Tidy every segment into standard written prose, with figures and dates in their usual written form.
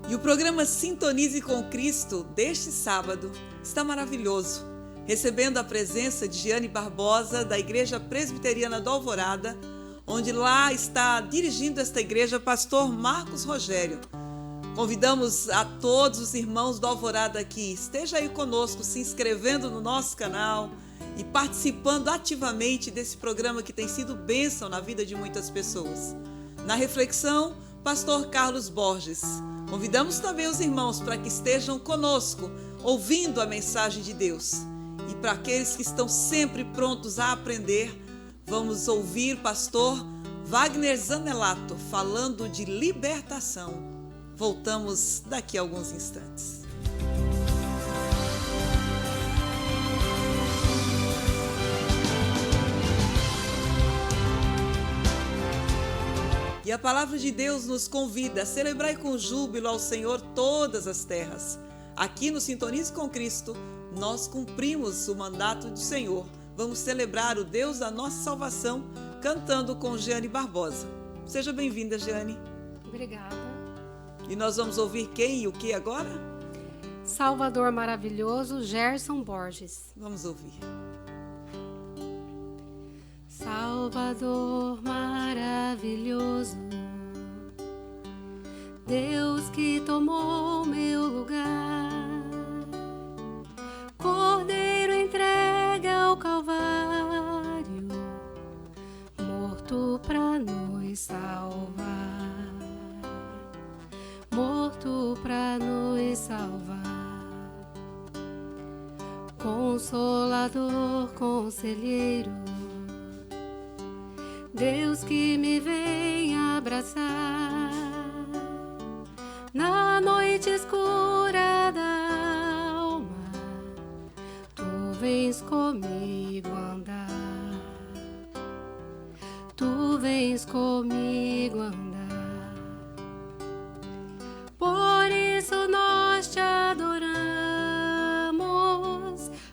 E o programa Sintonize com Cristo deste sábado está maravilhoso, recebendo a presença de Jeane Barbosa, da Igreja Presbiteriana do Alvorada, onde lá está dirigindo esta igreja pastor Marcos Rogério. Convidamos a todos os irmãos do Alvorada aqui, esteja aí conosco, se inscrevendo no nosso canal e participando ativamente desse programa que tem sido bênção na vida de muitas pessoas. Na reflexão, pastor Carlos Borges. Convidamos também os irmãos para que estejam conosco, ouvindo a mensagem de Deus. E para aqueles que estão sempre prontos a aprender, vamos ouvir pastor Wagner Zanelato falando de libertação. Voltamos daqui a alguns instantes. E a palavra de Deus nos convida a celebrar com júbilo ao Senhor todas as terras. Aqui no Sintonize com Cristo, nós cumprimos o mandato do Senhor. Vamos celebrar o Deus da nossa salvação, cantando com Jeane Barbosa. Seja bem-vinda, Jeane. Obrigada. E nós vamos ouvir quem e o que agora? Salvador Maravilhoso, Gerson Borges. Vamos ouvir. Salvador maravilhoso, Deus que tomou meu lugar, Cordeiro entregue ao Calvário, morto pra nos salvar, morto pra nos salvar. Consolador, conselheiro, Deus que me vem abraçar na noite escura da alma, tu vens comigo andar, tu vens comigo andar. Por isso nós te adoramos,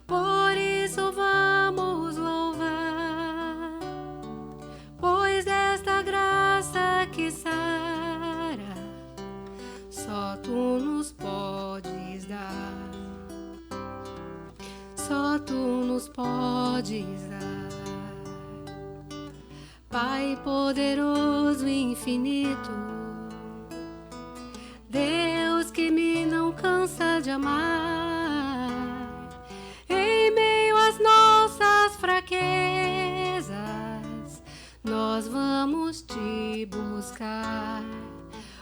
por isso vamos louvar, pois desta graça que sara, só tu nos podes dar, só tu nos podes dar. Pai poderoso e infinito, Deus que me não cansa de amar, em meio às nossas fraquezas, nós vamos te buscar,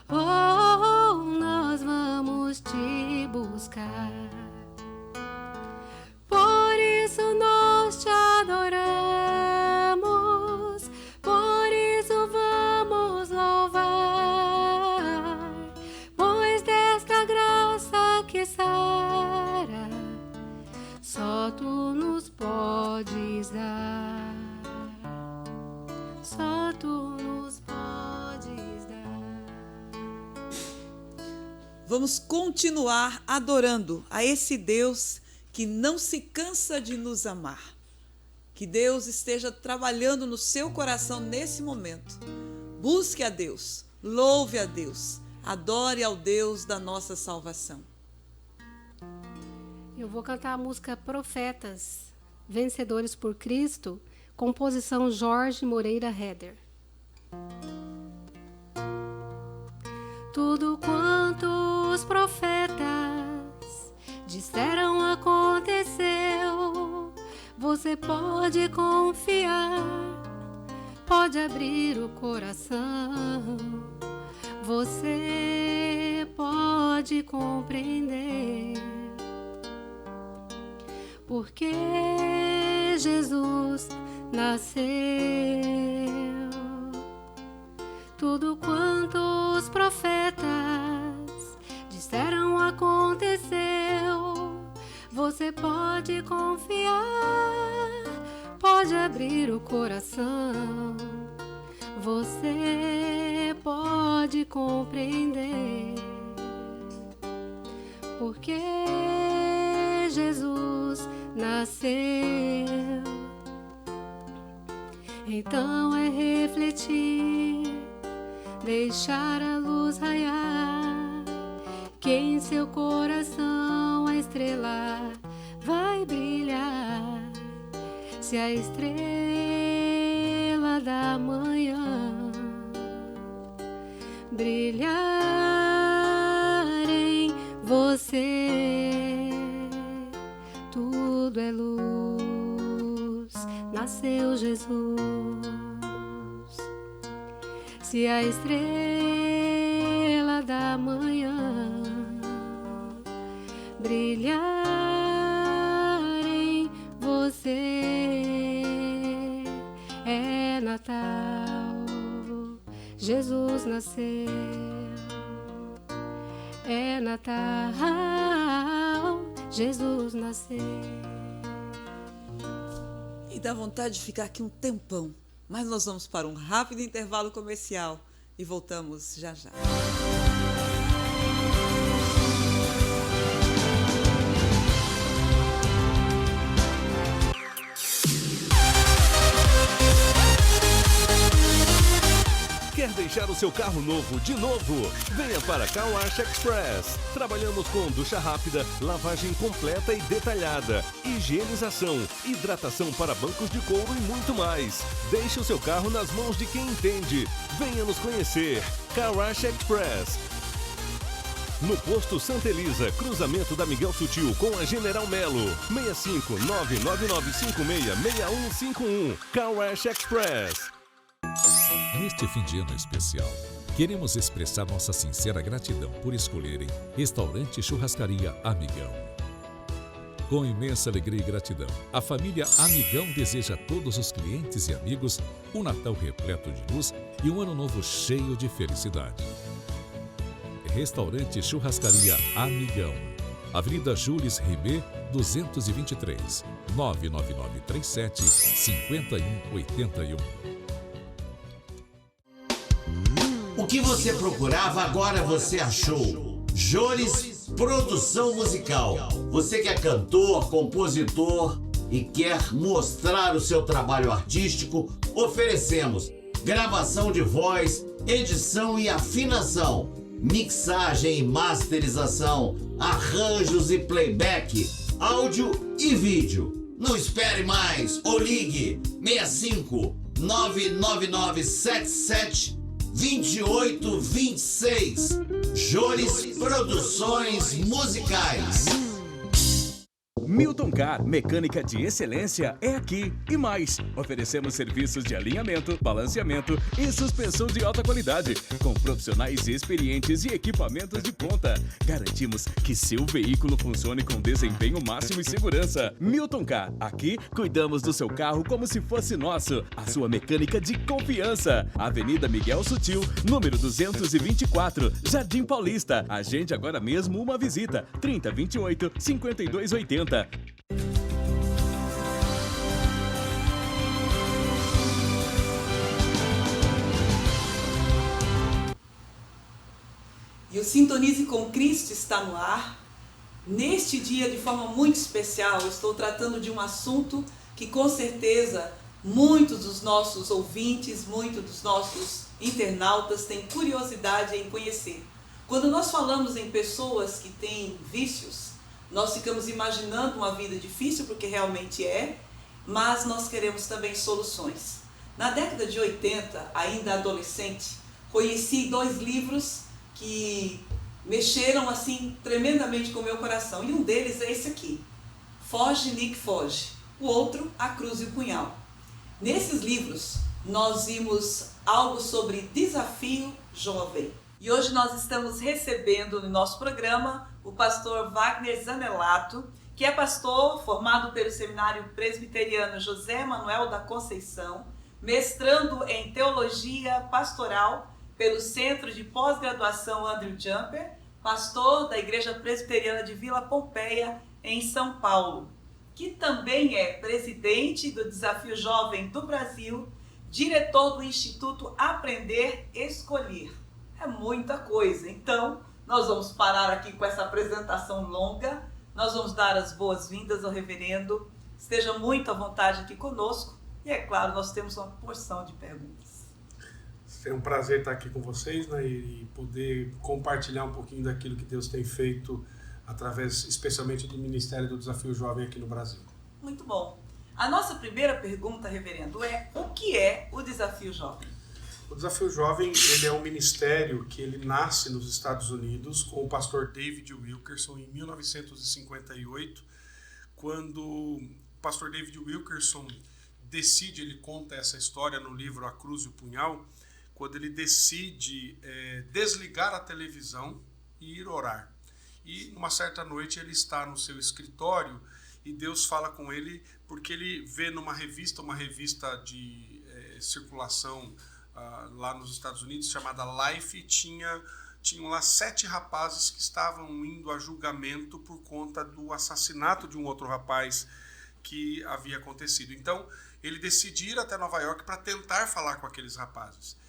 oh, nós vamos te buscar. Por isso nós te adoramos, por isso vamos louvar, pois desta graça que sara, só tu nos podes dar. Só tu nos podes dar. Vamos continuar adorando a esse Deus que não se cansa de nos amar. Que Deus esteja trabalhando no seu coração nesse momento. Busque a Deus, louve a Deus, adore ao Deus da nossa salvação. Eu vou cantar a música Profetas, Vencedores por Cristo, composição Jorge Moreira Heder. Tudo quanto os profetas disseram aconteceu, você pode confiar, pode abrir o coração, você pode compreender, porque Jesus nasceu. Tudo quanto os profetas disseram aconteceu, você pode confiar, pode abrir o coração, você pode compreender, porque Jesus nasceu. Então é refletir, deixar a luz raiar seu coração a estrela vai brilhar. Se a estrela da manhã brilhar em você, tudo é luz, nasceu Jesus. Se a estrela da manhã brilhar em você, é Natal, Jesus nasceu. É Natal, Jesus nasceu. E dá vontade de ficar aqui um tempão, mas nós vamos para um rápido intervalo comercial e voltamos já já. Quer deixar o seu carro novo de novo? Venha para Car Wash Express. Trabalhamos com ducha rápida, lavagem completa e detalhada, higienização, hidratação para bancos de couro e muito mais. Deixe o seu carro nas mãos de quem entende. Venha nos conhecer. Car Wash Express. No posto Santa Elisa, cruzamento da Miguel Sutil com a General Melo. 65 999566151. Car Wash Express. Neste fim de ano especial, queremos expressar nossa sincera gratidão por escolherem Restaurante Churrascaria Amigão. Com imensa alegria e gratidão, a família Amigão deseja a todos os clientes e amigos um Natal repleto de luz e um ano novo cheio de felicidade. Restaurante Churrascaria Amigão, Avenida Jules Rimet, 223, 99937 5181. O que você procurava, agora você achou. Jores Produção Musical. Você que é cantor, compositor e quer mostrar o seu trabalho artístico, oferecemos gravação de voz, edição e afinação, mixagem e masterização, arranjos e playback, áudio e vídeo. Não espere mais ou ligue 65 99977 2826. Jores Produções Musicais. Milton Car, mecânica de excelência é aqui e mais. Oferecemos serviços de alinhamento, balanceamento e suspensão de alta qualidade, com profissionais experientes e equipamentos de ponta. Garantimos que seu veículo funcione com desempenho máximo e segurança. Milton Car, aqui cuidamos do seu carro como se fosse nosso. A sua mecânica de confiança. Avenida Miguel Sutil, número 224, Jardim Paulista. Agende agora mesmo uma visita. 3028-5280. E o Sintonize com Cristo está no ar. Neste dia, de forma muito especial, eu estou tratando de um assunto que com certeza muitos dos nossos ouvintes, muitos dos nossos internautas têm curiosidade em conhecer. Quando nós falamos em pessoas que têm vícios, nós ficamos imaginando uma vida difícil, porque realmente é, mas nós queremos também soluções. Na década de 80, ainda adolescente, conheci 2 livros que mexeram assim tremendamente com o meu coração. E um deles é esse aqui, Foge, Nick, Foge. O outro, A Cruz e o Punhal. Nesses livros, nós vimos algo sobre desafio jovem. E hoje nós estamos recebendo no nosso programa o pastor Wagner Zanelato, que é pastor formado pelo Seminário Presbiteriano José Manuel da Conceição, mestrando em Teologia Pastoral pelo Centro de Pós-Graduação Andrew Jumper, pastor da Igreja Presbiteriana de Vila Pompeia, em São Paulo, que também é presidente do Desafio Jovem do Brasil, diretor do Instituto Aprender Escolher. É muita coisa, então nós vamos parar aqui com essa apresentação longa, nós vamos dar as boas-vindas ao reverendo, esteja muito à vontade aqui conosco e é claro, nós temos uma porção de perguntas. É um prazer estar aqui com vocês, né, e poder compartilhar um pouquinho daquilo que Deus tem feito através, especialmente, do Ministério do Desafio Jovem aqui no Brasil. Muito bom. A nossa primeira pergunta, reverendo, é: o que é o Desafio Jovem? O Desafio Jovem, ele é um ministério que ele nasce nos Estados Unidos com o pastor David Wilkerson em 1958, quando o pastor David Wilkerson decide, ele conta essa história no livro A Cruz e o Punhal, quando ele decide desligar a televisão e ir orar. E numa certa noite ele está no seu escritório e Deus fala com ele porque ele vê numa revista, uma revista de circulação lá nos Estados Unidos chamada Life, tinham lá 7 rapazes que estavam indo a julgamento por conta do assassinato de um outro rapaz que havia acontecido. Então ele decide ir até Nova York para tentar falar com aqueles rapazes.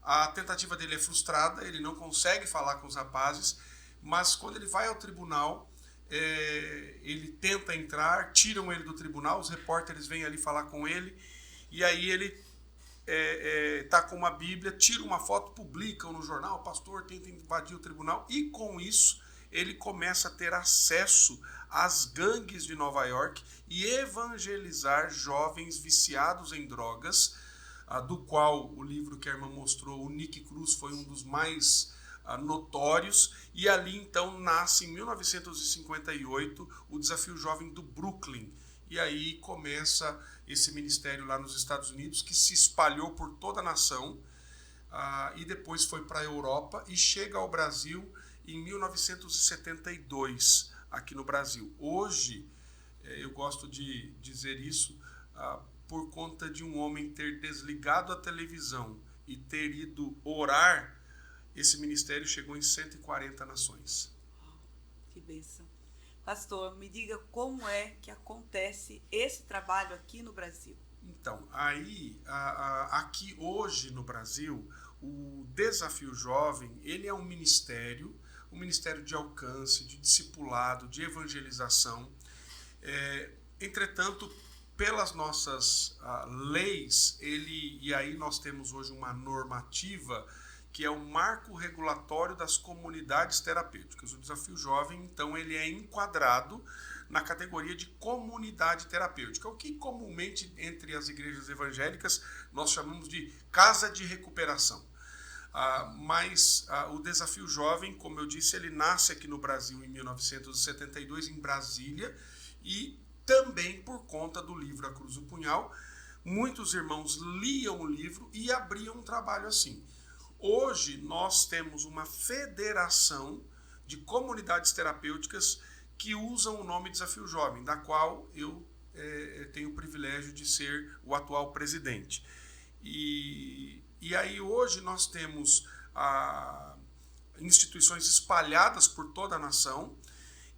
A tentativa dele é frustrada, ele não consegue falar com os rapazes, mas quando ele vai ao tribunal, ele tenta entrar, tiram ele do tribunal, os repórteres vêm ali falar com ele, e aí ele está com uma Bíblia, tira uma foto, publicam no jornal, o pastor tenta invadir o tribunal, e com isso ele começa a ter acesso às gangues de Nova York e evangelizar jovens viciados em drogas, do qual o livro que a irmã mostrou, o Nick Cruz, foi um dos mais notórios, e ali então nasce em 1958 o Desafio Jovem do Brooklyn, e aí começa esse ministério lá nos Estados Unidos, que se espalhou por toda a nação, e depois foi para a Europa e chega ao Brasil em 1972, aqui no Brasil. Hoje, eu gosto de dizer isso, por conta de um homem ter desligado a televisão e ter ido orar, esse ministério chegou em 140 nações. Que bênção. Pastor, me diga como é que acontece esse trabalho aqui no Brasil. Então, aí, aqui hoje no Brasil, o Desafio Jovem, ele é um ministério de alcance, de discipulado, de evangelização. Entretanto, pelas nossas leis, e aí nós temos hoje uma normativa que é o Marco Regulatório das Comunidades Terapêuticas. O Desafio Jovem, então, ele é enquadrado na categoria de comunidade terapêutica, o que comumente entre as igrejas evangélicas nós chamamos de casa de recuperação. Mas o Desafio Jovem, como eu disse, ele nasce aqui no Brasil em 1972, em Brasília, e também por conta do livro A Cruz e o Punhal, muitos irmãos liam o livro e abriam um trabalho assim. Hoje nós temos uma federação de comunidades terapêuticas que usam o nome Desafio Jovem, da qual eu tenho o privilégio de ser o atual presidente. E aí hoje nós temos instituições espalhadas por toda a nação,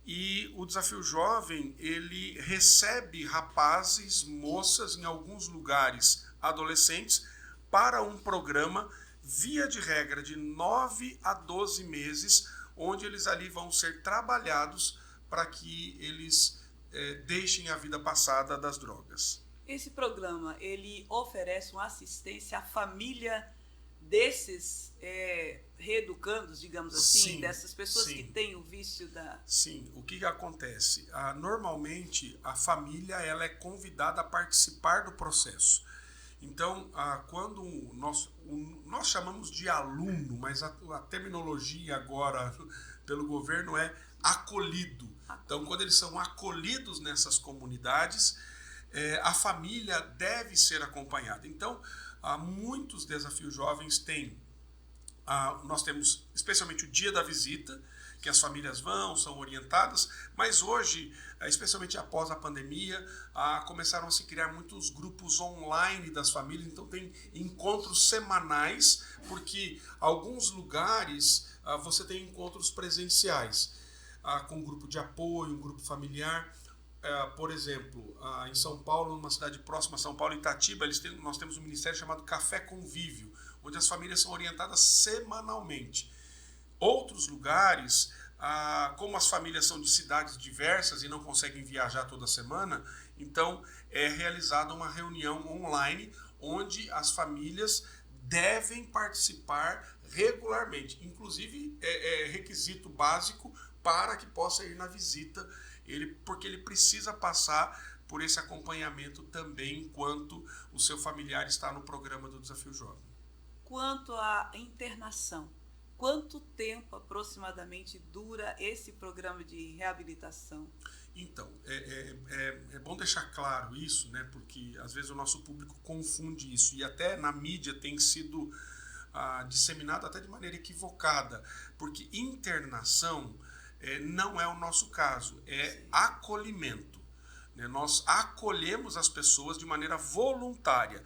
e o Desafio Jovem, ele recebe rapazes, moças, em alguns lugares adolescentes, para um programa, via de regra, de 9 a 12 meses, onde eles ali vão ser trabalhados para que eles deixem a vida passada das drogas. Esse programa, ele oferece uma assistência à família desses reeducandos, digamos assim, sim, dessas pessoas sim. que têm o vício da... Sim, o que acontece? Normalmente, a família ela é convidada a participar do processo. Então, quando nós chamamos de aluno, mas a terminologia agora pelo governo é acolhido. Então, quando eles são acolhidos nessas comunidades, a família deve ser acompanhada. Então, muitos Desafios Jovens têm, nós temos especialmente o dia da visita, que as famílias são orientadas, mas hoje, especialmente após a pandemia, começaram a se criar muitos grupos online das famílias, então tem encontros semanais, porque alguns lugares você tem encontros presenciais, com um grupo de apoio, um grupo familiar. Por exemplo, em São Paulo, numa cidade próxima a São Paulo, Itatiba, nós temos um ministério chamado Café Convívio, onde as famílias são orientadas semanalmente. Outros lugares, como as famílias são de cidades diversas e não conseguem viajar toda semana, então é realizada uma reunião online onde as famílias devem participar regularmente. Inclusive, é requisito básico para que possa ir na visita, porque ele precisa passar por esse acompanhamento também enquanto o seu familiar está no programa do Desafio Jovem. Quanto à internação, quanto tempo aproximadamente dura esse programa de reabilitação? Então, é bom deixar claro isso, né? Porque às vezes o nosso público confunde isso, e até na mídia tem sido disseminado até de maneira equivocada, porque internação não é o nosso caso, é acolhimento. Né? Nós acolhemos as pessoas de maneira voluntária.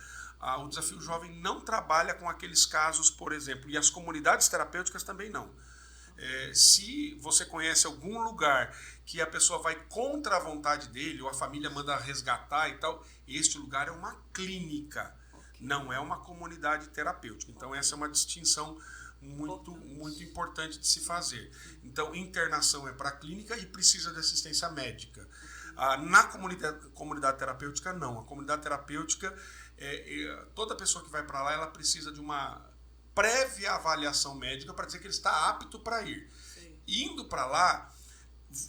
O Desafio Jovem não trabalha com aqueles casos, por exemplo, e as comunidades terapêuticas também não. Se você conhece algum lugar que a pessoa vai contra a vontade dele, ou a família manda resgatar e tal, este lugar é uma clínica, não é uma comunidade terapêutica. Então essa é uma distinção muito importante de se fazer. Então internação é para a clínica e precisa de assistência médica. Na comunidade terapêutica não. A comunidade terapêutica, toda pessoa que vai para lá, ela precisa de uma prévia avaliação médica para dizer que ele está apto para ir. Sim. Indo para lá,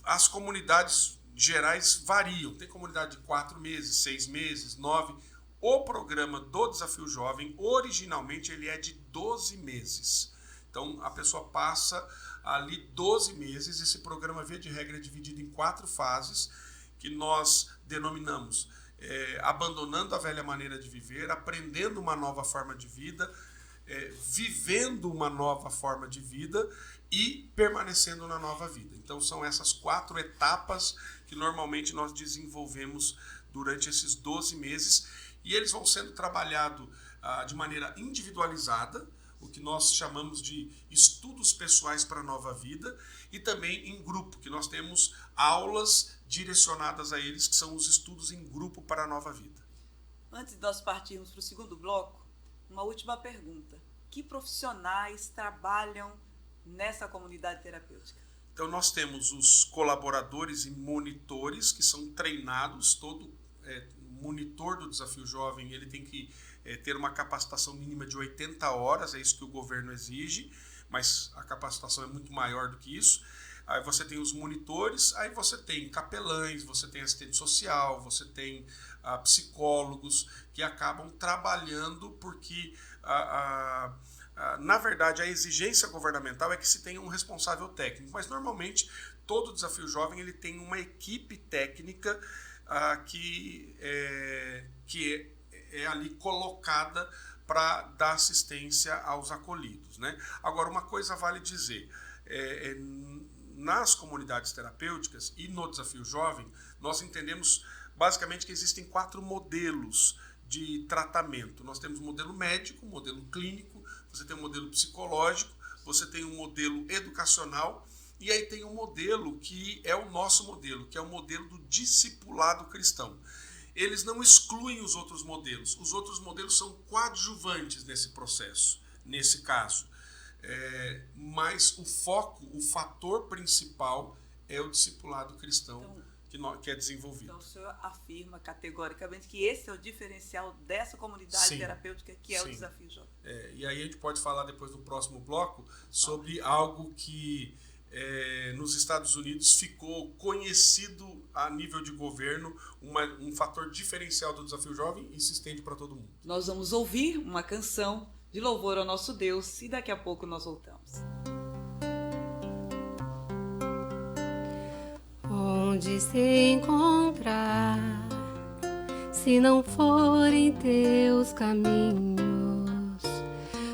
as comunidades gerais variam. Tem comunidade de 4 meses, 6 meses, 9. O programa do Desafio Jovem, originalmente, ele é de 12 meses. Então, a pessoa passa ali 12 meses. Esse programa, via de regra, é dividido em 4 fases, que nós denominamos abandonando a velha maneira de viver, aprendendo uma nova forma de vida, vivendo uma nova forma de vida e permanecendo na nova vida. Então são essas 4 etapas que normalmente nós desenvolvemos durante esses 12 meses, e eles vão sendo trabalhados de maneira individualizada, o que nós chamamos de estudos pessoais para a nova vida, e também em grupo, que nós temos aulas direcionadas a eles, que são os estudos em grupo para a nova vida. Antes de nós partirmos para o segundo bloco, uma última pergunta. Que profissionais trabalham nessa comunidade terapêutica? Então nós temos os colaboradores e monitores que são treinados. Todo monitor do Desafio Jovem ele tem que ter uma capacitação mínima de 80 horas, é isso que o governo exige, mas a capacitação é muito maior do que isso. Aí você tem os monitores, aí você tem capelães, você tem assistente social, você tem psicólogos que acabam trabalhando porque, na verdade, a exigência governamental é que se tenha um responsável técnico, mas normalmente todo Desafio Jovem ele tem uma equipe técnica que é ali colocada para dar assistência aos acolhidos, né? Agora, uma coisa vale dizer, nas comunidades terapêuticas e no Desafio Jovem, nós entendemos basicamente que existem 4 modelos de tratamento. Nós temos o modelo médico, o modelo clínico, você tem o modelo psicológico, você tem o modelo educacional, e aí tem um modelo que é o nosso modelo, que é o modelo do discipulado cristão. Eles não excluem os outros modelos são coadjuvantes nesse processo, nesse caso. Mas o foco, o fator principal é o discipulado cristão que é desenvolvido. Então o senhor afirma categoricamente que esse é o diferencial dessa comunidade terapêutica que é o Desafio Jovem. E aí a gente pode falar depois no próximo bloco sobre algo que nos Estados Unidos ficou conhecido a nível de governo, um fator diferencial do Desafio Jovem e se estende para todo mundo. Nós vamos ouvir uma canção de louvor ao nosso Deus e daqui a pouco nós voltamos. Onde se encontrar, se não for em teus caminhos,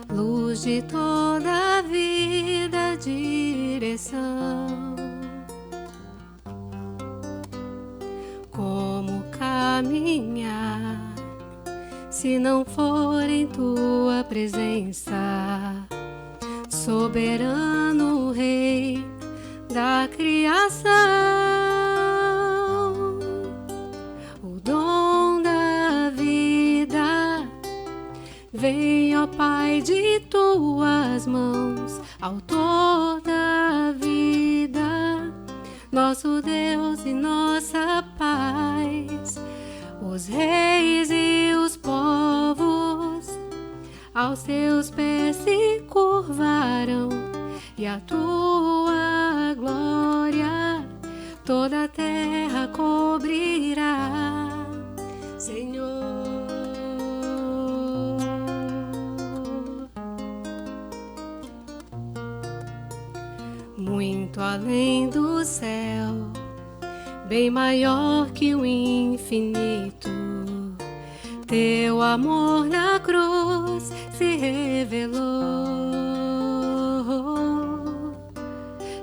luz de toda a vida, direção. Como caminhar, se não for em tua presença, soberano Rei da criação, o dom da vida vem, ó Pai, de tuas mãos, autor da vida, nosso Deus e nossa paz. Os reis e os povos aos teus pés se curvarão, e a tua glória toda a terra cobrirá, Senhor. Muito além do céu, bem maior que o infinito, teu amor na cruz se revelou,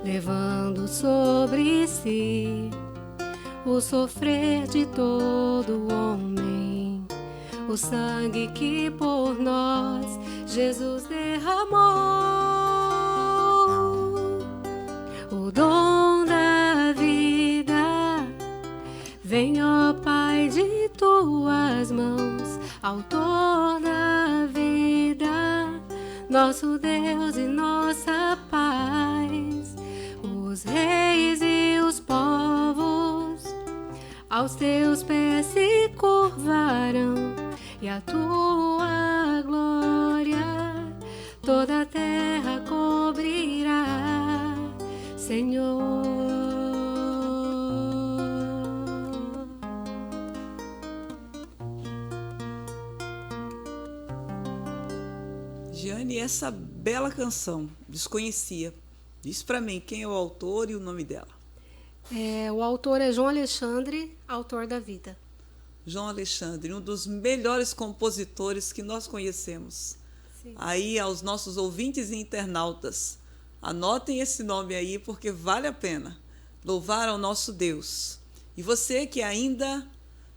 levando sobre si o sofrer de todo homem, o sangue que por nós Jesus derramou, o dom da vida. Vem, ó Pai, de tuas mãos, autor da vida, nosso Deus e nossa paz. Os reis e os povos aos teus pés se curvarão, e a tua glória toda a terra cobrirá, Senhor. Jeane, essa bela canção, desconhecia. Diz para mim quem é o autor e o nome dela. O autor é João Alexandre, autor da vida. João Alexandre, um dos melhores compositores que nós conhecemos. Sim. Aí, aos nossos ouvintes e internautas, anotem esse nome aí, porque vale a pena louvar ao nosso Deus. E você que ainda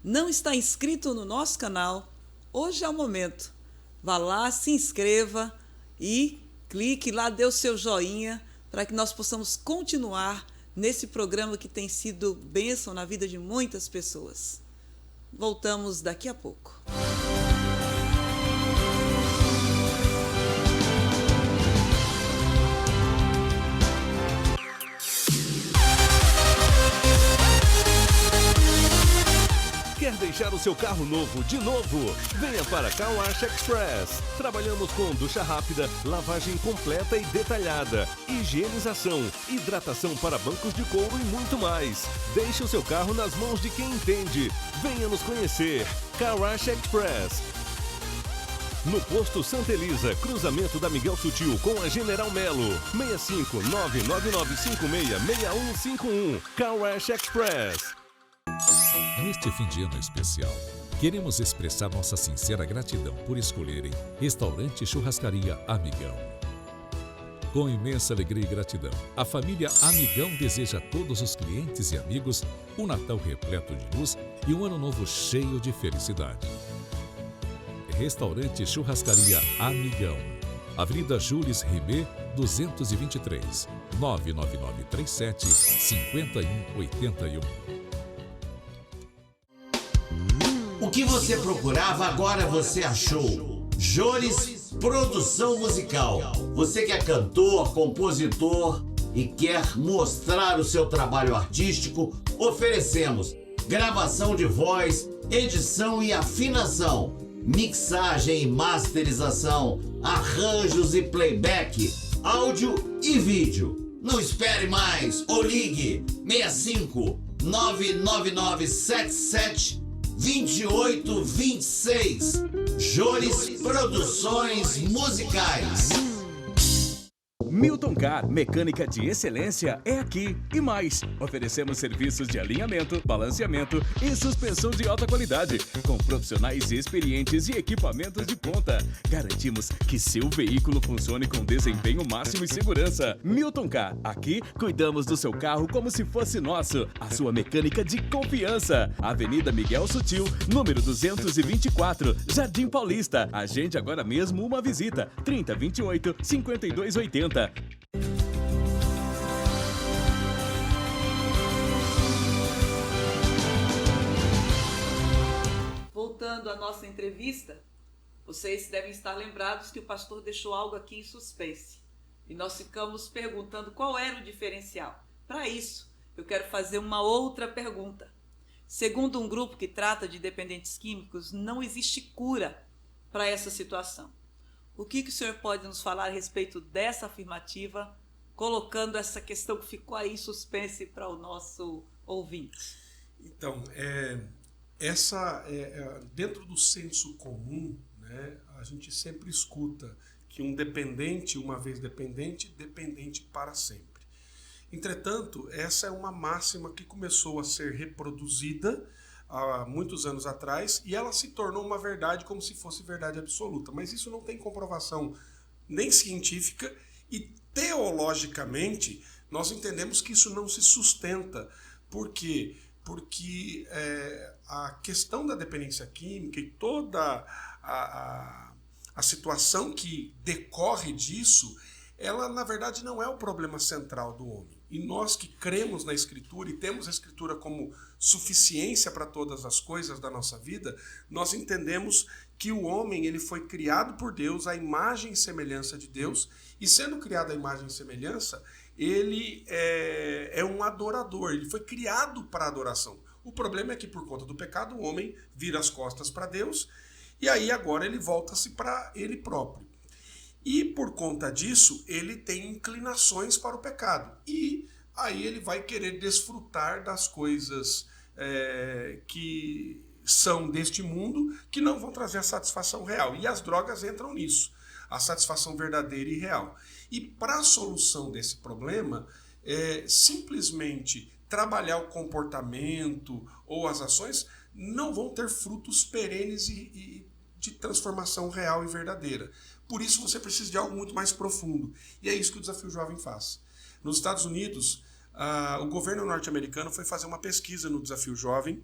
não está inscrito no nosso canal, hoje é o momento. Vá lá, se inscreva e clique lá, dê o seu joinha para que nós possamos continuar nesse programa que tem sido bênção na vida de muitas pessoas. Voltamos daqui a pouco. Quer deixar o seu carro novo de novo? Venha para Car Wash Express. Trabalhamos com ducha rápida, lavagem completa e detalhada, higienização, hidratação para bancos de couro e muito mais. Deixe o seu carro nas mãos de quem entende. Venha nos conhecer. Car Wash Express. No posto Santa Elisa, cruzamento da Miguel Sutil com a General Melo. 65 999566151. Car Wash Express. Neste fim de ano especial, queremos expressar nossa sincera gratidão por escolherem Restaurante Churrascaria Amigão. Com imensa alegria e gratidão, a família Amigão deseja a todos os clientes e amigos um Natal repleto de luz e um ano novo cheio de felicidade. Restaurante Churrascaria Amigão, Avenida Jules Rimet, 223, 99937 5181. O que você procurava, agora você achou. Jores Produção Musical. Você que é cantor, compositor e quer mostrar o seu trabalho artístico, oferecemos gravação de voz, edição e afinação, mixagem e masterização, arranjos e playback, áudio e vídeo. Não espere mais ou ligue 65 99977 2826. Jores Produções Musicais. Milton Car, mecânica de excelência é aqui e mais. Oferecemos serviços de alinhamento, balanceamento e suspensão de alta qualidade, com profissionais experientes e equipamentos de ponta. Garantimos que seu veículo funcione com desempenho máximo e segurança. Milton Car, aqui cuidamos do seu carro como se fosse nosso. A sua mecânica de confiança. Avenida Miguel Sutil, número 224, Jardim Paulista. Agende agora mesmo uma visita. 3028-5280. Voltando à nossa entrevista, vocês devem estar lembrados que o pastor deixou algo aqui em suspense. E nós ficamos perguntando qual era o diferencial. Para isso, eu quero fazer uma outra pergunta. Segundo um grupo que trata de dependentes químicos, não existe cura para essa situação. O que o senhor pode nos falar a respeito dessa afirmativa, colocando essa questão que ficou aí em suspense para o nosso ouvinte? Então, dentro do senso comum, né, a gente sempre escuta que um dependente, uma vez dependente, dependente para sempre. Entretanto, essa é uma máxima que começou a ser reproduzida há muitos anos atrás, e ela se tornou uma verdade como se fosse verdade absoluta. Mas isso não tem comprovação nem científica, e teologicamente nós entendemos que isso não se sustenta. Por quê? Porque a questão da dependência química e toda a situação que decorre disso, ela na verdade não é o problema central do homem. E nós que cremos na Escritura e temos a Escritura como suficiência para todas as coisas da nossa vida, nós entendemos que o homem ele foi criado por Deus à imagem e semelhança de Deus, e sendo criado à imagem e semelhança, ele é um adorador, ele foi criado para adoração. O problema é que por conta do pecado o homem vira as costas para Deus, e aí agora ele volta-se para ele próprio. E por conta disso, ele tem inclinações para o pecado. E aí ele vai querer desfrutar das coisas que são deste mundo, que não vão trazer a satisfação real. E as drogas entram nisso, a satisfação verdadeira e real. E para a solução desse problema, simplesmente trabalhar o comportamento ou as ações não vão ter frutos perenes e de transformação real e verdadeira. Por isso você precisa de algo muito mais profundo. E é isso que o Desafio Jovem faz. Nos Estados Unidos, o governo norte-americano foi fazer uma pesquisa no Desafio Jovem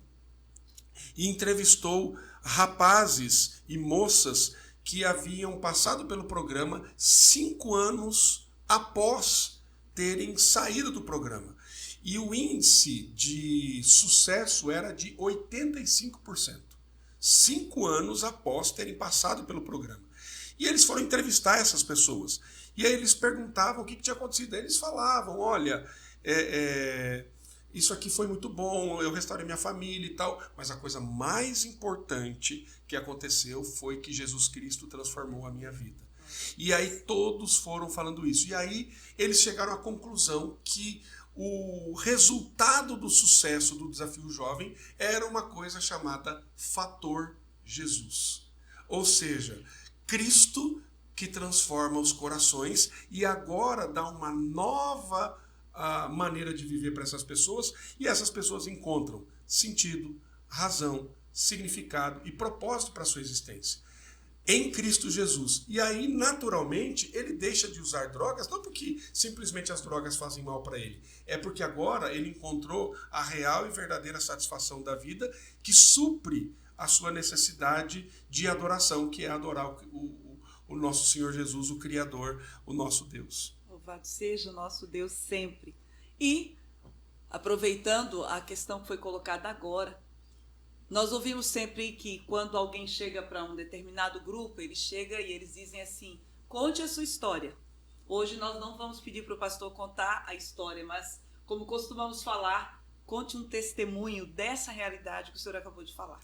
e entrevistou rapazes e moças que haviam passado pelo programa 5 anos após terem saído do programa. E o índice de sucesso era de 85%. 5 anos após terem passado pelo programa. E eles foram entrevistar essas pessoas. E aí eles perguntavam o que tinha acontecido. Aí eles falavam, olha, isso aqui foi muito bom, eu restaurei minha família e tal. Mas a coisa mais importante que aconteceu foi que Jesus Cristo transformou a minha vida. E aí todos foram falando isso. E aí eles chegaram à conclusão que o resultado do sucesso do Desafio Jovem era uma coisa chamada fator Jesus. Ou seja, Cristo que transforma os corações e agora dá uma nova maneira de viver para essas pessoas, e essas pessoas encontram sentido, razão, significado e propósito para a sua existência em Cristo Jesus. E aí, naturalmente, ele deixa de usar drogas, não porque simplesmente as drogas fazem mal para ele, é porque agora ele encontrou a real e verdadeira satisfação da vida que supre a sua necessidade de adoração, que é adorar o nosso Senhor Jesus, o Criador, o nosso Deus. Louvado seja o nosso Deus sempre. E, aproveitando a questão que foi colocada agora, nós ouvimos sempre que quando alguém chega para um determinado grupo, ele chega e eles dizem assim, conte a sua história. Hoje nós não vamos pedir para o pastor contar a história, mas como costumamos falar, conte um testemunho dessa realidade que o senhor acabou de falar.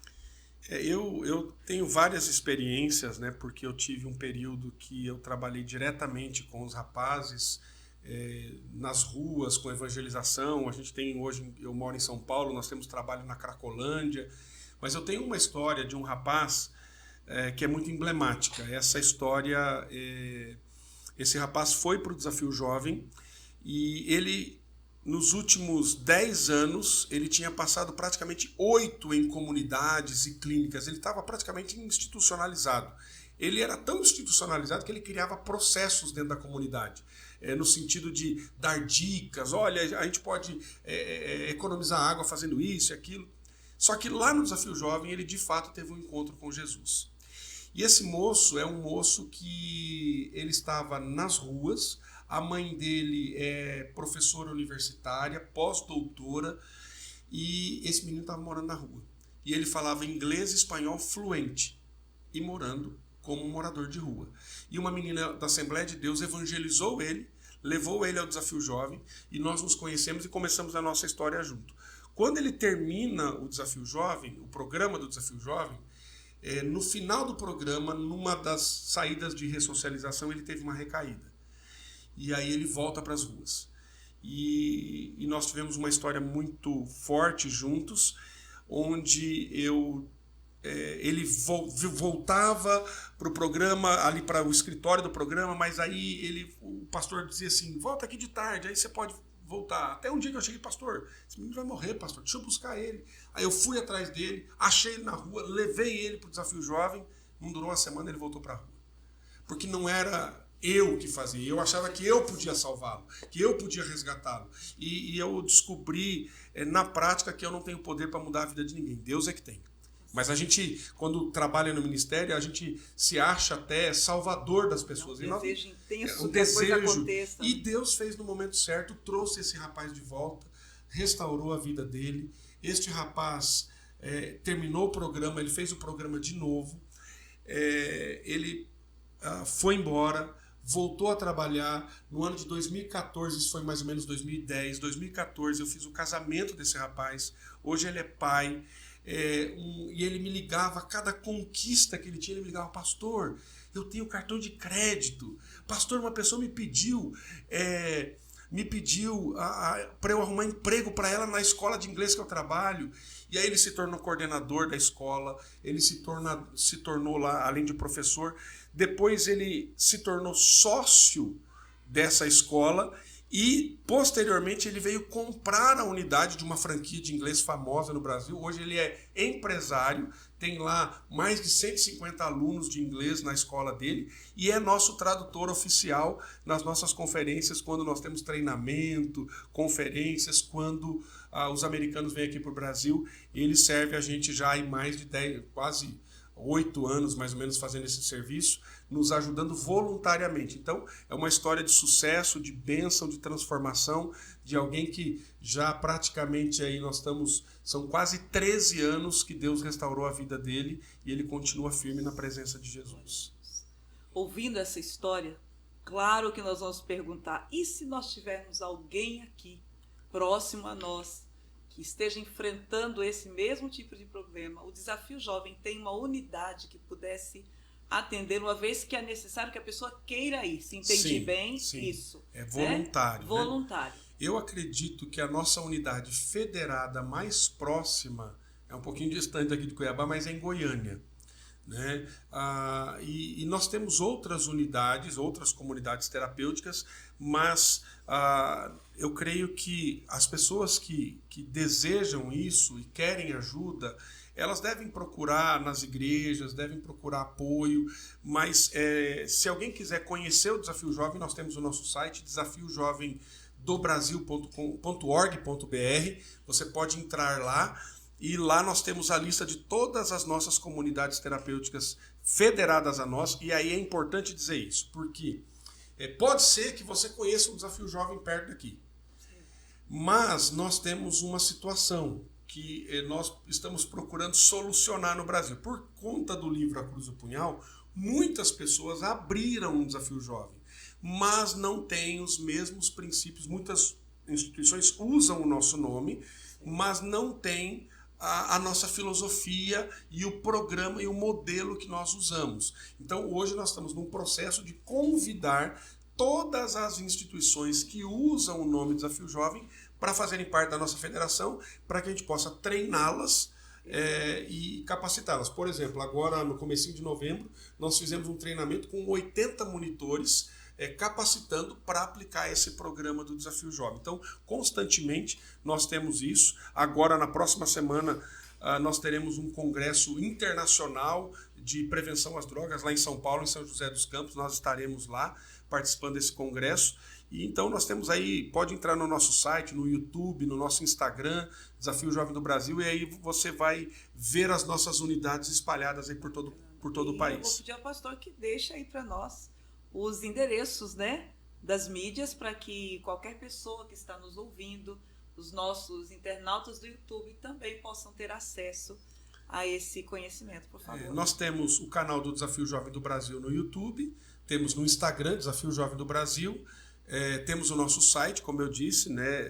Eu tenho várias experiências, né, porque eu tive um período que eu trabalhei diretamente com os rapazes, nas ruas, com evangelização. A gente tem hoje, eu moro em São Paulo, nós temos trabalho na Cracolândia, mas eu tenho uma história de um rapaz que é muito emblemática. Essa história, esse rapaz foi para o Desafio Jovem e ele, nos últimos 10 anos, ele tinha passado praticamente 8 em comunidades e clínicas. Ele estava praticamente institucionalizado. Ele era tão institucionalizado que ele criava processos dentro da comunidade, no sentido de dar dicas, olha, a gente pode economizar água fazendo isso e aquilo. Só que lá no Desafio Jovem ele de fato teve um encontro com Jesus. E esse moço é um moço que ele estava nas ruas, a mãe dele é professora universitária, pós-doutora, e esse menino estava morando na rua. E ele falava inglês e espanhol fluente, e morando como um morador de rua. E uma menina da Assembleia de Deus evangelizou ele, levou ele ao Desafio Jovem, e nós nos conhecemos e começamos a nossa história junto. Quando ele termina o Desafio Jovem, o programa do Desafio Jovem, no final do programa, numa das saídas de ressocialização, ele teve uma recaída. E aí ele volta para as ruas. E nós tivemos uma história muito forte juntos, onde ele voltava para o programa, ali para o escritório do programa, mas aí o pastor dizia assim, volta aqui de tarde, aí você pode voltar. Até um dia que eu cheguei, pastor, esse menino vai morrer, pastor, deixa eu buscar ele. Aí eu fui atrás dele, achei ele na rua, levei ele para o Desafio Jovem, não durou uma semana, ele voltou para a rua. Porque não era eu que fazia, eu achava que eu podia salvá-lo, que eu podia resgatá-lo. E eu descobri na prática que eu não tenho poder para mudar a vida de ninguém, Deus é que tem. Mas a gente, quando trabalha no ministério, a gente se acha até salvador das pessoas. Um desejo intenso um que a coisa desejo. aconteça. E Deus fez no momento certo, trouxe esse rapaz de volta, restaurou a vida dele. Este rapaz terminou o programa, ele fez o programa de novo. Ele foi embora, voltou a trabalhar. No ano de 2014, isso foi mais ou menos 2010, 2014, eu fiz o casamento desse rapaz. Hoje ele é pai. E ele me ligava, cada conquista que ele tinha, ele me ligava, pastor, eu tenho cartão de crédito, pastor, uma pessoa me pediu para eu arrumar emprego para ela na escola de inglês que eu trabalho. E aí ele se tornou coordenador da escola, ele se tornou lá, além de professor, depois ele se tornou sócio dessa escola. E, posteriormente, ele veio comprar a unidade de uma franquia de inglês famosa no Brasil. Hoje ele é empresário, tem lá mais de 150 alunos de inglês na escola dele e é nosso tradutor oficial nas nossas conferências, quando nós temos treinamento, conferências, quando os americanos vêm aqui para o Brasil, ele serve a gente já em mais de 10, quase 8 anos, mais ou menos, fazendo esse serviço, nos ajudando voluntariamente. Então, é uma história de sucesso, de bênção, de transformação, de alguém que já praticamente aí são quase 13 anos que Deus restaurou a vida dele e ele continua firme na presença de Jesus. Ouvindo essa história, claro que nós vamos perguntar, e se nós tivermos alguém aqui, próximo a nós, que esteja enfrentando esse mesmo tipo de problema? O Desafio Jovem tem uma unidade que pudesse atender, uma vez que é necessário que a pessoa queira ir. Se entende bem? Sim. Isso. É voluntário. Né? Voluntário. Eu acredito que a nossa unidade federada mais próxima, é um pouquinho distante aqui de Cuiabá, mas é em Goiânia. Né? E nós temos outras unidades, outras comunidades terapêuticas, mas eu creio que as pessoas que desejam isso e querem ajuda, elas devem procurar nas igrejas, devem procurar apoio, mas se alguém quiser conhecer o Desafio Jovem, nós temos o nosso site, desafiojovemdobrasil.org.br, você pode entrar lá, e lá nós temos a lista de todas as nossas comunidades terapêuticas federadas a nós, e aí é importante dizer isso, porque pode ser que você conheça um Desafio Jovem perto daqui, mas nós temos uma situação que nós estamos procurando solucionar no Brasil. Por conta do livro A Cruz do Punhal, muitas pessoas abriram um Desafio Jovem, mas não têm os mesmos princípios. Muitas instituições usam o nosso nome, mas não têm a nossa filosofia e o programa e o modelo que nós usamos. Então, hoje nós estamos num processo de convidar todas as instituições que usam o nome Desafio Jovem para fazerem parte da nossa federação, para que a gente possa treiná-las e capacitá-las. Por exemplo, agora no comecinho de novembro, nós fizemos um treinamento com 80 monitores capacitando para aplicar esse programa do Desafio Jovem. Então, constantemente nós temos isso. Agora, na próxima semana, nós teremos um congresso internacional de prevenção às drogas lá em São Paulo, em São José dos Campos. Nós estaremos lá participando desse congresso. E então nós temos aí, pode entrar no nosso site, no YouTube, no nosso Instagram, Desafio Jovem do Brasil, e aí você vai ver as nossas unidades espalhadas aí por todo o país. Eu vou pedir ao pastor que deixe aí para nós os endereços, né, das mídias, para que qualquer pessoa que está nos ouvindo, os nossos internautas do YouTube, também possam ter acesso a esse conhecimento, por favor. Nós temos o canal do Desafio Jovem do Brasil no YouTube, temos no Instagram, Desafio Jovem do Brasil, temos o nosso site, como eu disse, né,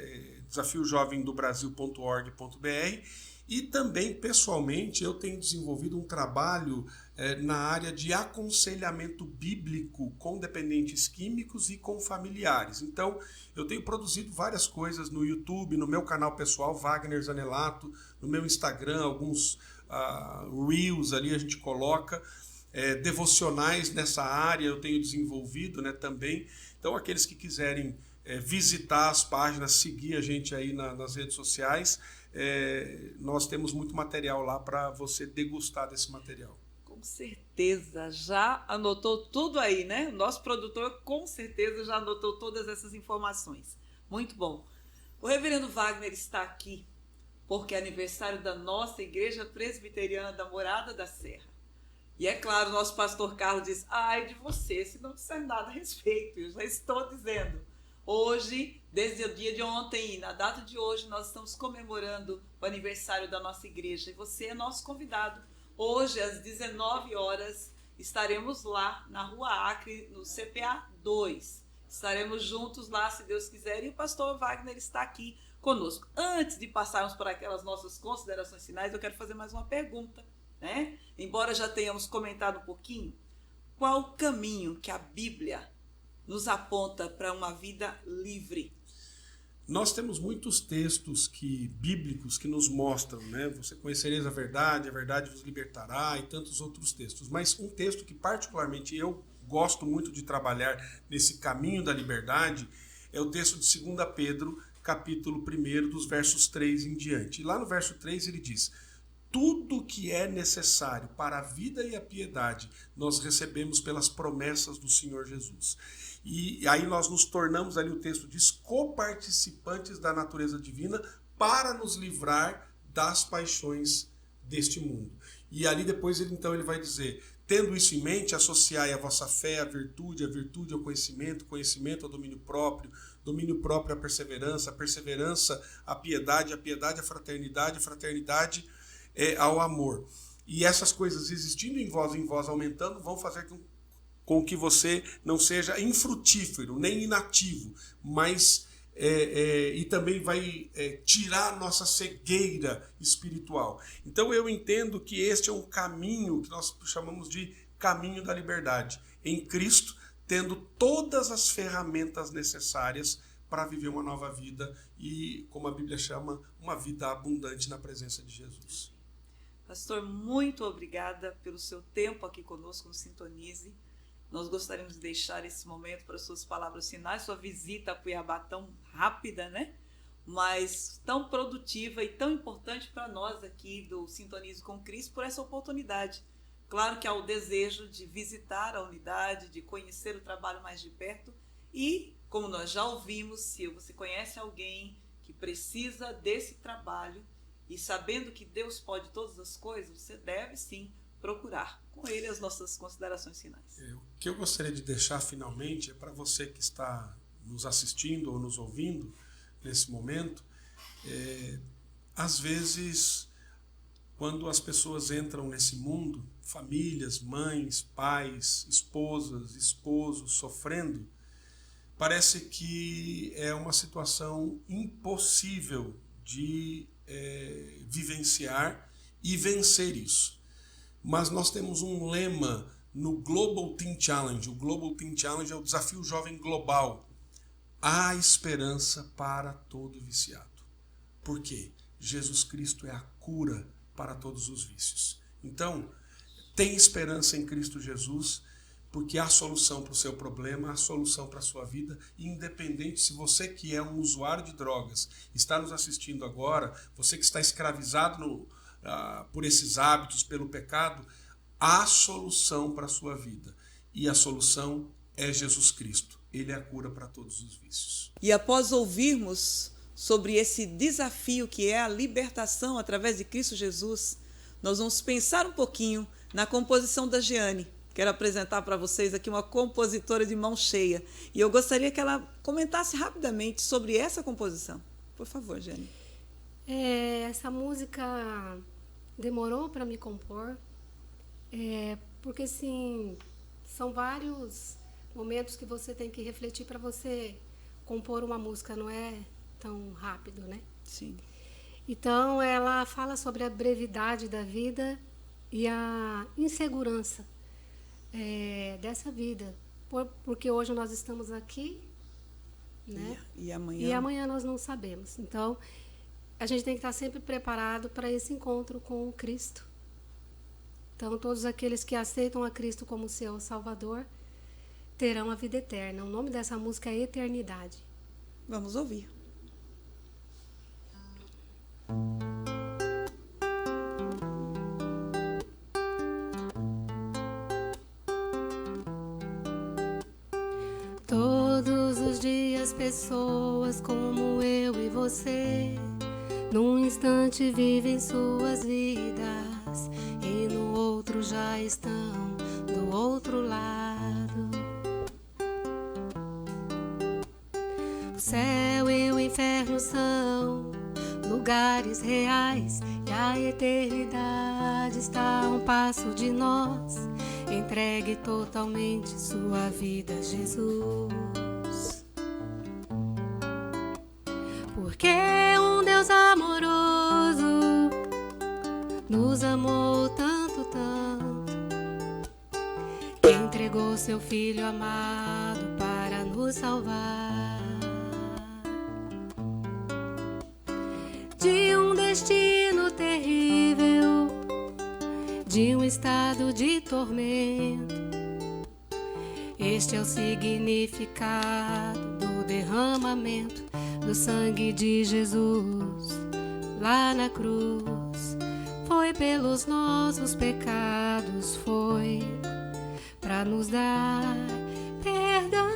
desafiojovemdobrasil.org.br, E também, pessoalmente, eu tenho desenvolvido um trabalho na área de aconselhamento bíblico com dependentes químicos e com familiares. Então, eu tenho produzido várias coisas no YouTube, no meu canal pessoal, Wagner Zanelato, no meu Instagram, alguns Reels ali a gente coloca, devocionais nessa área eu tenho desenvolvido, né, também. Então, aqueles que quiserem visitar as páginas, seguir a gente aí nas redes sociais, nós temos muito material lá para você degustar desse material. Com certeza, já anotou tudo aí, né? O nosso produtor com certeza já anotou todas essas informações. Muito bom. O reverendo Wagner está aqui porque é aniversário da nossa Igreja Presbiteriana da Morada da Serra. E é claro, o nosso pastor Carlos diz, ai de você, se não disser nada a respeito, eu já estou dizendo. Hoje, desde o dia de ontem e na data de hoje, nós estamos comemorando o aniversário da nossa igreja. E você é nosso convidado. Hoje, às 19 horas, estaremos lá na Rua Acre, no CPA 2. Estaremos juntos lá, se Deus quiser. E o pastor Wagner está aqui conosco. Antes de passarmos por aquelas nossas considerações finais, eu quero fazer mais uma pergunta, né? Embora já tenhamos comentado um pouquinho, qual o caminho que a Bíblia nos aponta para uma vida livre? Nós temos muitos textos bíblicos que nos mostram, né? Você conhecereis a verdade vos libertará, e tantos outros textos. Mas um texto que particularmente eu gosto muito de trabalhar nesse caminho da liberdade é o texto de 2 Pedro, capítulo 1, dos versos 3 em diante. E lá no verso 3 ele diz: tudo que é necessário para a vida e a piedade nós recebemos pelas promessas do Senhor Jesus. E aí nós nos tornamos, ali o texto diz, coparticipantes da natureza divina para nos livrar das paixões deste mundo. E ali depois ele vai dizer: tendo isso em mente, associai a vossa fé à virtude, a virtude ao conhecimento, conhecimento ao domínio próprio à perseverança, a perseverança à piedade, a piedade à fraternidade, a fraternidade ao amor. E essas coisas existindo em vós aumentando, vão fazer com que você não seja infrutífero, nem inativo, mas e também vai tirar a nossa cegueira espiritual. Então eu entendo que este é um caminho que nós chamamos de caminho da liberdade. Em Cristo, tendo todas as ferramentas necessárias para viver uma nova vida e, como a Bíblia chama, uma vida abundante na presença de Jesus. Pastor, muito obrigada pelo seu tempo aqui conosco no Sintonize. Nós gostaríamos de deixar esse momento para suas palavras finais, sua visita a Cuiabá tão rápida, né? Mas tão produtiva e tão importante para nós aqui do Sintonize com Cristo por essa oportunidade. Claro que há o desejo de visitar a unidade, de conhecer o trabalho mais de perto e, como nós já ouvimos, se você conhece alguém que precisa desse trabalho e sabendo que Deus pode todas as coisas, você deve sim procurar com ele as nossas considerações finais. O que eu gostaria de deixar finalmente é para você que está nos assistindo ou nos ouvindo nesse momento, às vezes, quando as pessoas entram nesse mundo, famílias, mães, pais, esposas, esposos, sofrendo, parece que é uma situação impossível de vivenciar e vencer isso. Mas nós temos um lema no Global Teen Challenge. O Global Teen Challenge é o desafio jovem global. Há esperança para todo viciado. Por quê? Jesus Cristo é a cura para todos os vícios. Então, tem esperança em Cristo Jesus, porque há solução para o seu problema, há solução para a sua vida, independente se você que é um usuário de drogas está nos assistindo agora, você que está escravizado por esses hábitos, pelo pecado, há solução para a sua vida. E a solução é Jesus Cristo. Ele é a cura para todos os vícios. E após ouvirmos sobre esse desafio que é a libertação através de Cristo Jesus, nós vamos pensar um pouquinho na composição da Jeane. Quero apresentar para vocês aqui uma compositora de mão cheia. E eu gostaria que ela comentasse rapidamente sobre essa composição. Por favor, Jeane. Essa música demorou para me compor, porque assim, são vários momentos que você tem que refletir para você compor uma música, não é tão rápido, né? Sim. Então, ela fala sobre a brevidade da vida e a insegurança dessa vida. Porque hoje nós estamos aqui, né? E amanhã? E amanhã nós não sabemos. Então, a gente tem que estar sempre preparado para esse encontro com Cristo. Então, todos aqueles que aceitam a Cristo como seu Salvador terão a vida eterna. O nome dessa música é Eternidade. Vamos ouvir. Todos os dias pessoas como eu e você num instante vivem suas vidas e no outro já estão do outro lado. O céu e o inferno são lugares reais e a eternidade está a um passo de nós. Entregue totalmente sua vida a Jesus. Porque um Deus amoroso nos amou tanto, tanto, que entregou seu Filho amado para nos salvar de um destino terrível, de um estado de tormento. Este é o significado do derramamento do sangue de Jesus lá na cruz. Foi pelos nossos pecados, foi para nos dar perdão.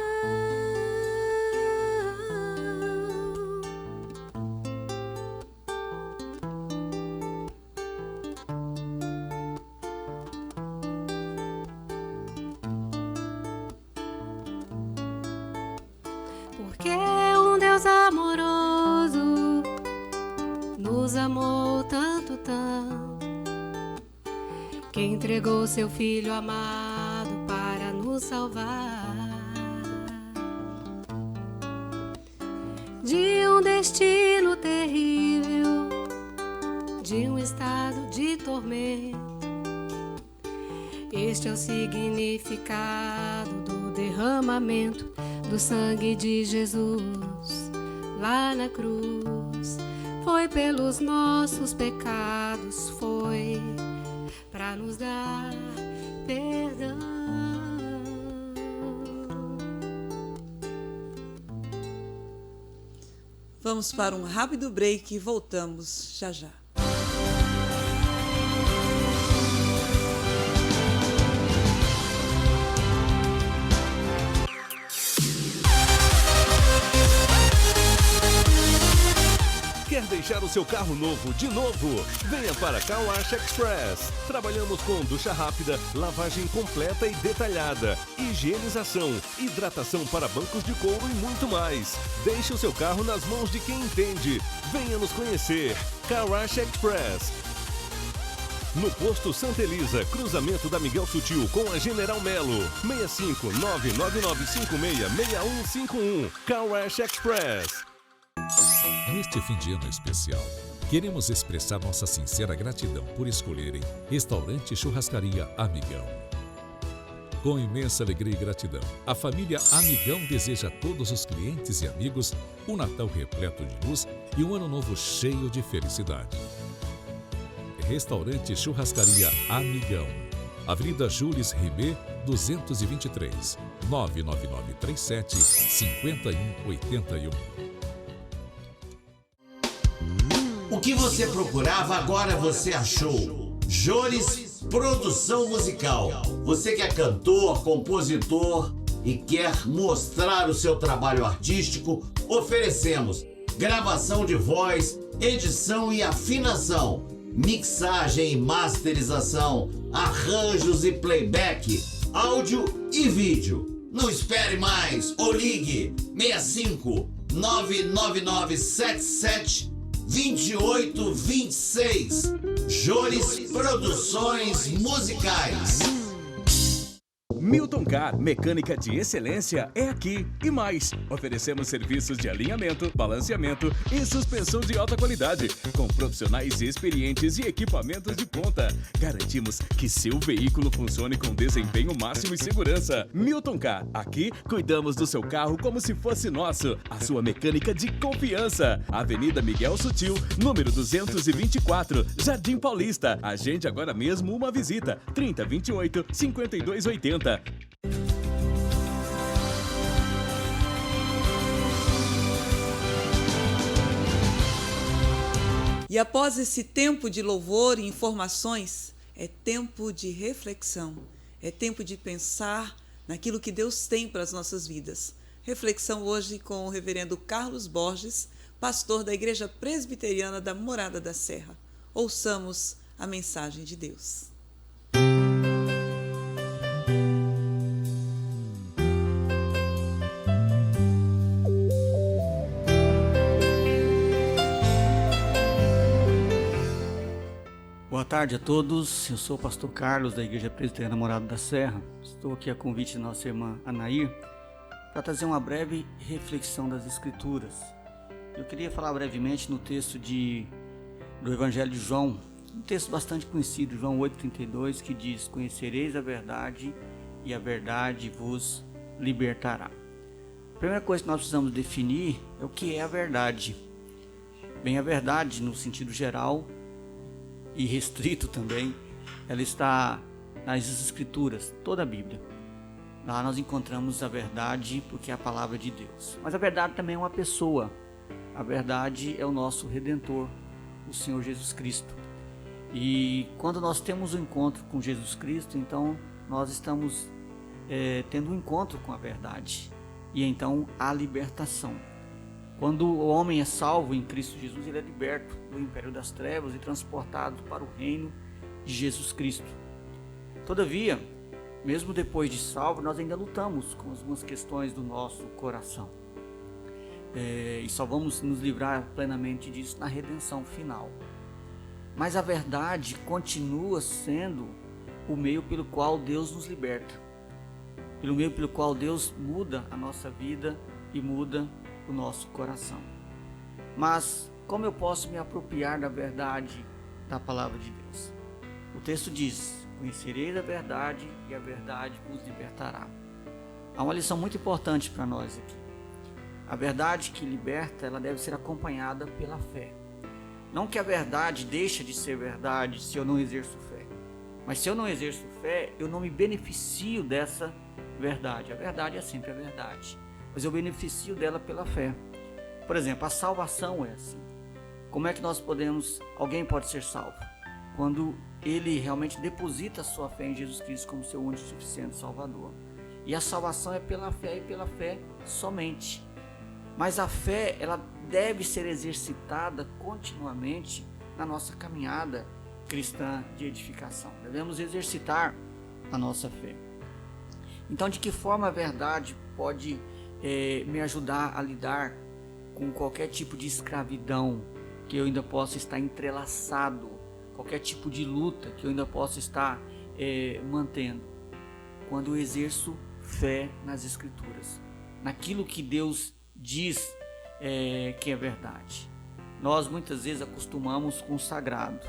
Porque um Deus amoroso nos amou tanto, tanto, que entregou seu Filho amado para nos salvar de um destino terrível, de um estado de tormento. Este é o significado do derramamento do sangue de Jesus lá na cruz. Foi pelos nossos pecados, foi para nos dar perdão. Vamos para um rápido break e voltamos já já. Quer deixar o seu carro novo de novo? Venha para Car Wash Express. Trabalhamos com ducha rápida, lavagem completa e detalhada, higienização, hidratação para bancos de couro e muito mais. Deixe o seu carro nas mãos de quem entende. Venha nos conhecer. Car Wash Express. No posto Santa Elisa, cruzamento da Miguel Sutil com a General Melo. 65 999566151. Car Wash Express. Neste fim de ano especial, queremos expressar nossa sincera gratidão por escolherem Restaurante Churrascaria Amigão. Com imensa alegria e gratidão, a família Amigão deseja a todos os clientes e amigos um Natal repleto de luz e um ano novo cheio de felicidade. Restaurante Churrascaria Amigão, Avenida Jules Rimet, 223, 99937 5181. O que você procurava, agora você achou. Jores Produção Musical. Você que é cantor, compositor e quer mostrar o seu trabalho artístico, oferecemos gravação de voz, edição e afinação, mixagem e masterização, arranjos e playback, áudio e vídeo. Não espere mais ou ligue 65 99977 2826. Jores Produções Musicais. Milton Car, mecânica de excelência é aqui e mais. Oferecemos serviços de alinhamento, balanceamento e suspensão de alta qualidade, com profissionais experientes e equipamentos de ponta. Garantimos que seu veículo funcione com desempenho máximo e segurança. Milton Car, aqui cuidamos do seu carro como se fosse nosso. A sua mecânica de confiança. Avenida Miguel Sutil, número 224, Jardim Paulista. Agende agora mesmo uma visita. 3028-5280. E após esse tempo de louvor e informações, é tempo de reflexão, é tempo de pensar naquilo que Deus tem para as nossas vidas. Reflexão hoje com o reverendo Carlos Borges, pastor da Igreja Presbiteriana da Morada da Serra. Ouçamos a mensagem de Deus. Boa tarde a todos, eu sou o pastor Carlos da Igreja Presbiteriana Morada da Serra. Estou aqui a convite da nossa irmã Anair para trazer uma breve reflexão das Escrituras. Eu queria falar brevemente no texto do Evangelho de João, um texto bastante conhecido, João 8,32, que diz: conhecereis a verdade e a verdade vos libertará. A primeira coisa que nós precisamos definir é o que é a verdade. Bem, a verdade, no sentido geral e restrito também, ela está nas Escrituras, toda a Bíblia. Lá nós encontramos a verdade porque é a palavra de Deus. Mas a verdade também é uma pessoa. A verdade é o nosso Redentor, o Senhor Jesus Cristo. E quando nós temos um encontro com Jesus Cristo, então nós estamos tendo um encontro com a verdade. E então a libertação. Quando o homem é salvo em Cristo Jesus, ele é liberto do império das trevas e transportado para o reino de Jesus Cristo. Todavia, mesmo depois de salvo, nós ainda lutamos com algumas questões do nosso coração. E só vamos nos livrar plenamente disso na redenção final. Mas a verdade continua sendo o meio pelo qual Deus nos liberta, pelo meio pelo qual Deus muda a nossa vida e muda o nosso coração. Mas como eu posso me apropriar da verdade da palavra de Deus? O texto diz: conhecereis a verdade e a verdade vos libertará. Há uma lição muito importante para nós aqui. A verdade que liberta, ela deve ser acompanhada pela fé. Não que a verdade deixe de ser verdade se eu não exerço fé, mas se eu não exerço fé, eu não me beneficio dessa verdade. A verdade é sempre a verdade, mas eu beneficio dela pela fé. Por exemplo, a salvação é assim. Como é que alguém pode ser salvo? Quando ele realmente deposita a sua fé em Jesus Cristo como seu único e suficiente Salvador. E a salvação é pela fé e pela fé somente. Mas a fé, ela deve ser exercitada continuamente na nossa caminhada cristã de edificação. Devemos exercitar a nossa fé. Então, de que forma a verdade pode me ajudar a lidar com qualquer tipo de escravidão que eu ainda possa estar entrelaçado, qualquer tipo de luta que eu ainda possa estar mantendo? Quando eu exerço fé nas Escrituras, naquilo que Deus diz que é verdade. Nós muitas vezes acostumamos com o sagrado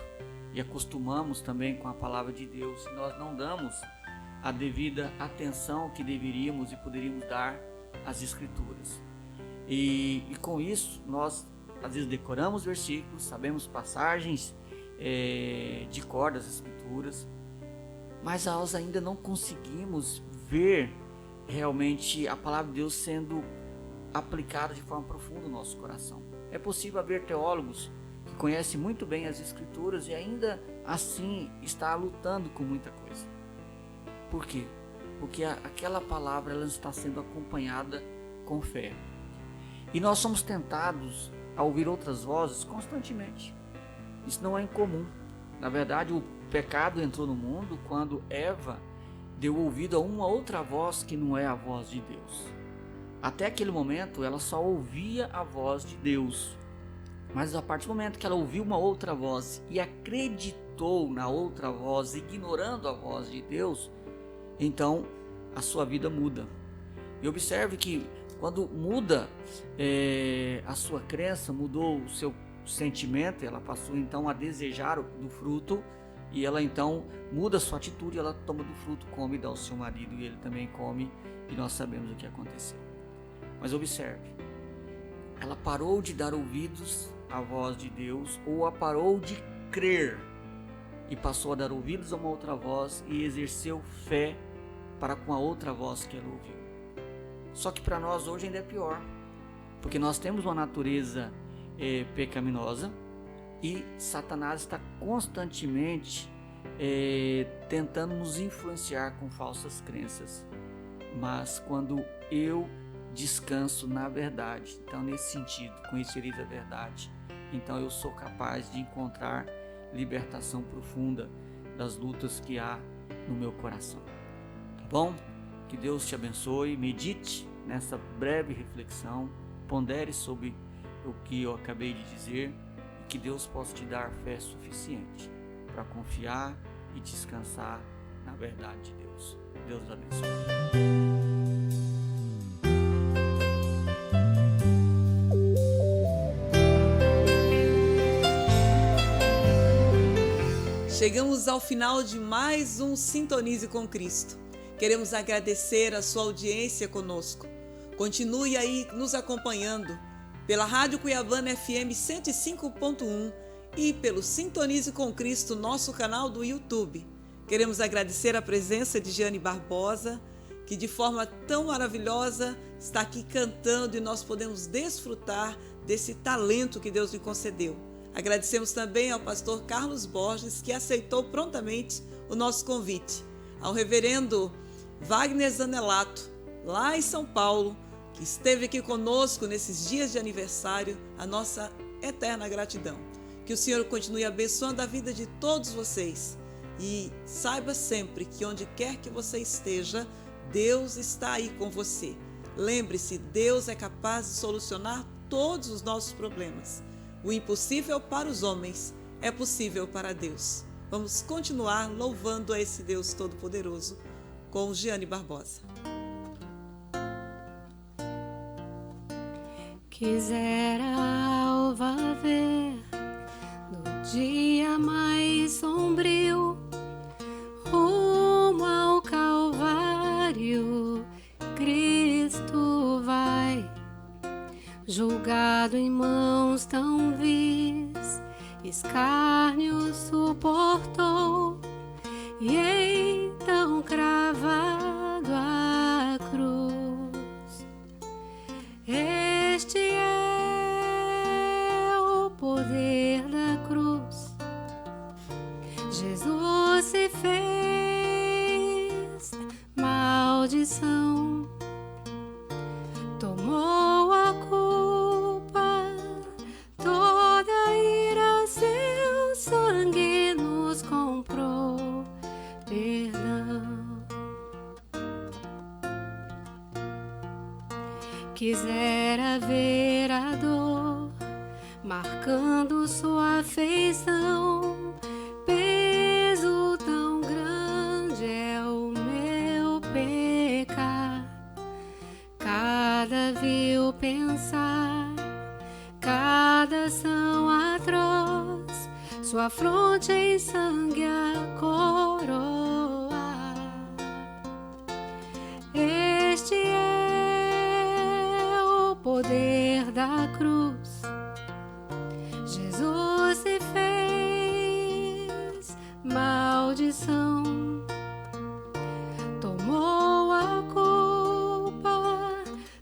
e acostumamos também com a palavra de Deus, e nós não damos a devida atenção que deveríamos e poderíamos dar às Escrituras. E com isso nós às vezes decoramos versículos, sabemos passagens de cor das Escrituras, mas nós ainda não conseguimos ver realmente a palavra de Deus sendo aplicada de forma profunda no nosso coração. É possível haver teólogos que conhecem muito bem as Escrituras e ainda assim está lutando com muita coisa. Por quê? Porque aquela palavra ela está sendo acompanhada com fé. E nós somos tentados a ouvir outras vozes constantemente. Isso não é incomum. Na verdade, o pecado entrou no mundo quando Eva deu ouvido a uma outra voz que não é a voz de Deus. Até aquele momento, ela só ouvia a voz de Deus. Mas a partir do momento que ela ouviu uma outra voz e acreditou na outra voz, ignorando a voz de Deus, então a sua vida muda. E observe que quando muda a sua crença, mudou o seu sentimento, ela passou então a desejar do fruto, e ela então muda a sua atitude, ela toma do fruto, come e dá ao seu marido, e ele também come, e nós sabemos o que aconteceu. Mas observe, ela parou de dar ouvidos à voz de Deus, ou a parou de crer, e passou a dar ouvidos a uma outra voz, e exerceu fé para com a outra voz que ela ouviu. Só que para nós hoje ainda é pior, porque nós temos uma natureza pecaminosa, e Satanás está constantemente tentando nos influenciar com falsas crenças. Mas quando eu descanso na verdade, então nesse sentido, conhecereis a verdade, então eu sou capaz de encontrar libertação profunda das lutas que há no meu coração. Tá bom? Que Deus te abençoe, medite nessa breve reflexão, pondere sobre o que eu acabei de dizer, e que Deus possa te dar fé suficiente para confiar e descansar na verdade de Deus. Deus abençoe. Chegamos ao final de mais um Sintonize com Cristo. Queremos agradecer a sua audiência conosco. Continue aí nos acompanhando pela Rádio Cuiabana FM 105.1 e pelo Sintonize com Cristo, nosso canal do YouTube. Queremos agradecer a presença de Jeane Barbosa, que de forma tão maravilhosa está aqui cantando, e nós podemos desfrutar desse talento que Deus lhe concedeu. Agradecemos também ao pastor Carlos Borges, que aceitou prontamente o nosso convite. Ao reverendo Wagner Zanelato, lá em São Paulo, que esteve aqui conosco nesses dias de aniversário, a nossa eterna gratidão. Que o Senhor continue abençoando a vida de todos vocês. E saiba sempre que onde quer que você esteja, Deus está aí com você. Lembre-se, Deus é capaz de solucionar todos os nossos problemas. O impossível para os homens é possível para Deus. Vamos continuar louvando a esse Deus Todo-Poderoso com Jeane Barbosa. Quisera a alva ver no dia mais sombrio, rumo ao Calvário, Cristo vai, julgado em mãos tão vis, escárnio suportou, e então cravado à cruz. Este é o poder da cruz. Jesus se fez maldição, tomou a culpa, toda a ira, seu sangue nos comprou perdão. Quisera ver a dor marcando sua feição, peso tão grande é o meu pecar, cada vil pensar, cada ação atroz, sua fronte em sangue a coroar. Este é o poder da cruz. Jesus se fez maldição, tomou a culpa,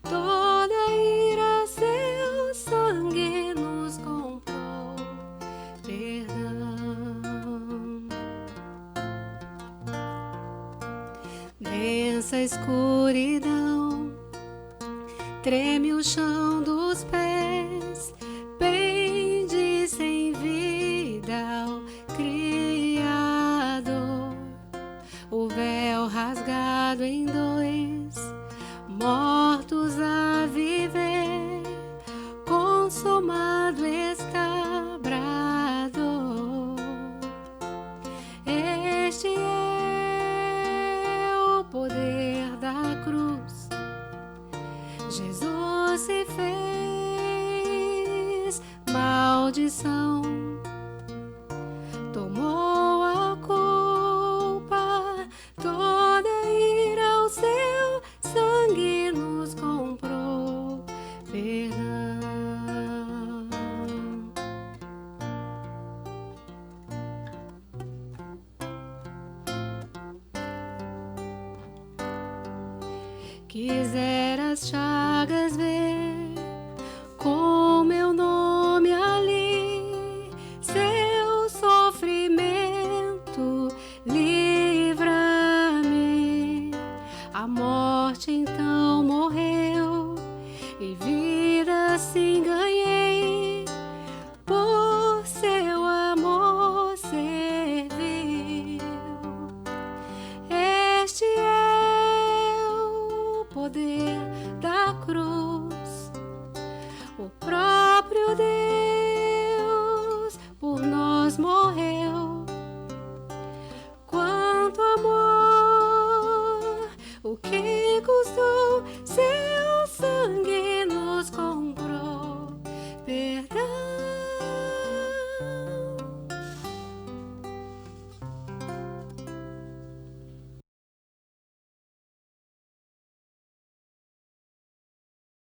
toda a ira, seu sangue nos comprou perdão. Densa escuridão, treme o chão dos pés, pende sem vida ao Criador. O véu rasgado em dois, mortos a viver, consumado está brador. Este é o poder da quiser achar